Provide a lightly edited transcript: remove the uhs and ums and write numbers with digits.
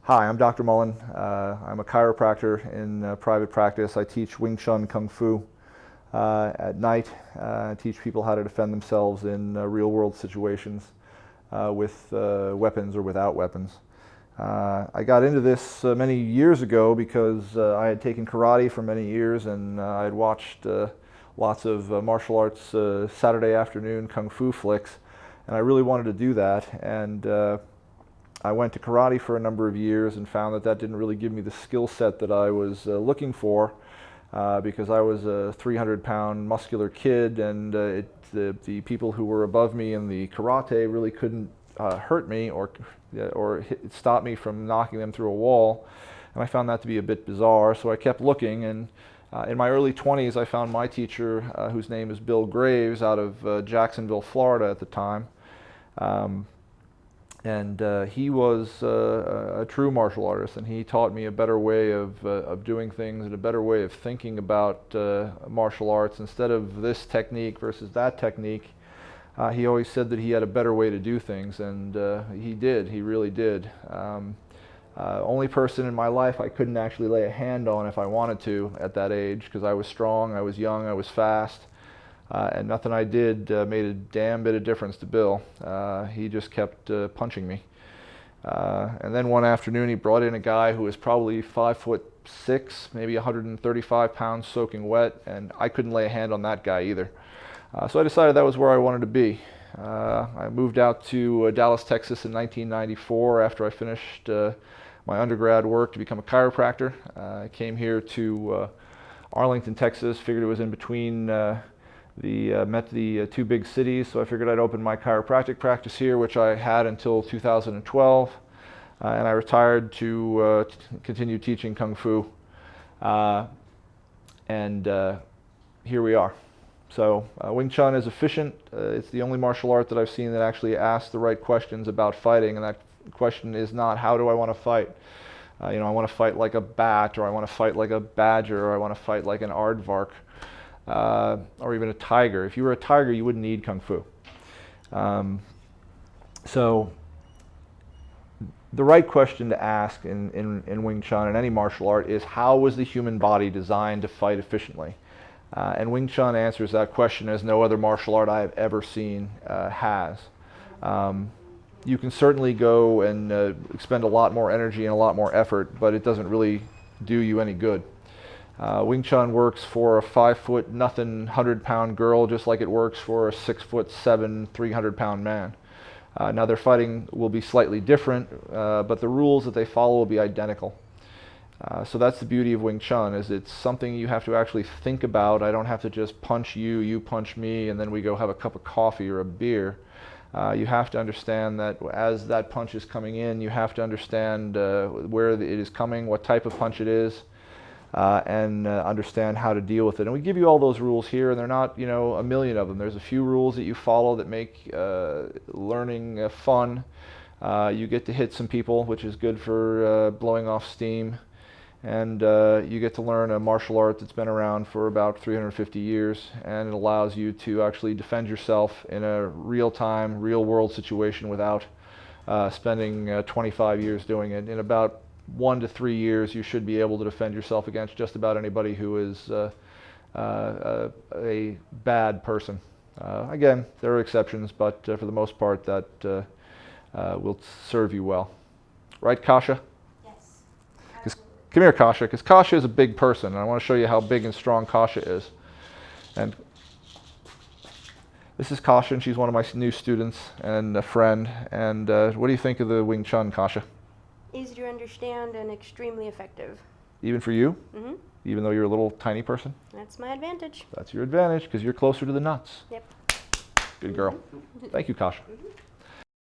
Hi, I'm Dr. Mullen. I'm a chiropractor in private practice. I teach Wing Chun Kung Fu at night. I teach people how to defend themselves in real-world situations with weapons or without weapons. I got into this many years ago because I had taken karate for many years, and I had watched lots of martial arts Saturday afternoon kung fu flicks, and I really wanted to do that. And I went to karate for a number of years and found that that didn't really give me the skill set that I was looking for, because I was a 300-pound muscular kid, and the people who were above me in the karate really couldn't hurt me or stop me from knocking them through a wall. And I found that to be a bit bizarre, so I kept looking. And in my early 20s, I found my teacher, whose name is Bill Graves, out of Jacksonville, Florida at the time. He was a true martial artist, and he taught me a better way of doing things and a better way of thinking about martial arts. Instead of this technique versus that technique, he always said that he had a better way to do things, and he did. He really did. Only person in my life I couldn't actually lay a hand on if I wanted to at that age, because I was strong, I was young, I was fast. And nothing I did made a damn bit of difference to Bill. He just kept punching me. And then one afternoon he brought in a guy who was probably 5'6", maybe 135 pounds soaking wet, and I couldn't lay a hand on that guy either. So I decided that was where I wanted to be. I moved out to Dallas, Texas in 1994 after I finished my undergrad work to become a chiropractor. I came here to Arlington, Texas, figured it was in between met the two big cities, so I figured I'd open my chiropractic practice here, which I had until 2012, and I retired to continue teaching Kung Fu, and here we are. So Wing Chun is efficient. It's the only martial art that I've seen that actually asks the right questions about fighting, and that question is not, how do I want to fight? I want to fight like a bat, or I want to fight like a badger, or I want to fight like an aardvark. Or even a tiger. If you were a tiger, you wouldn't need Kung Fu. So the right question to ask in Wing Chun and any martial art is, how was the human body designed to fight efficiently? And Wing Chun answers that question as no other martial art I have ever seen has. You can certainly go and expend a lot more energy and a lot more effort, but it doesn't really do you any good. Wing Chun works for a 5'0" 100-pound girl just like it works for a 6'7", 300-pound man. Now their fighting will be slightly different, but the rules that they follow will be identical. So that's the beauty of Wing Chun, is it's something you have to actually think about. I don't have to just punch you, you punch me, and then we go have a cup of coffee or a beer. You have to understand that as that punch is coming in, you have to understand where it is coming, what type of punch it is, and understand how to deal with it. And we give you all those rules here, and they're not, a million of them. There's a few rules that you follow that make learning fun. You get to hit some people, which is good for blowing off steam. And you get to learn a martial art that's been around for about 350 years, and it allows you to actually defend yourself in a real-time, real-world situation without spending 25 years doing it. In about 1 to 3 years, you should be able to defend yourself against just about anybody who is a bad person. Again, there are exceptions, but for the most part, that will serve you well. Right, Kasha? Yes. Come here, Kasha, because Kasha is a big person, and I want to show you how big and strong Kasha is. And this is Kasha, and she's one of my new students and a friend. And what do you think of the Wing Chun, Kasha? Easy to understand and extremely effective. Even for you? Mm-hmm. Even though you're a little tiny person? That's my advantage. That's your advantage, because you're closer to the nuts. Yep. Good girl. Thank you, Kasha. Mm-hmm.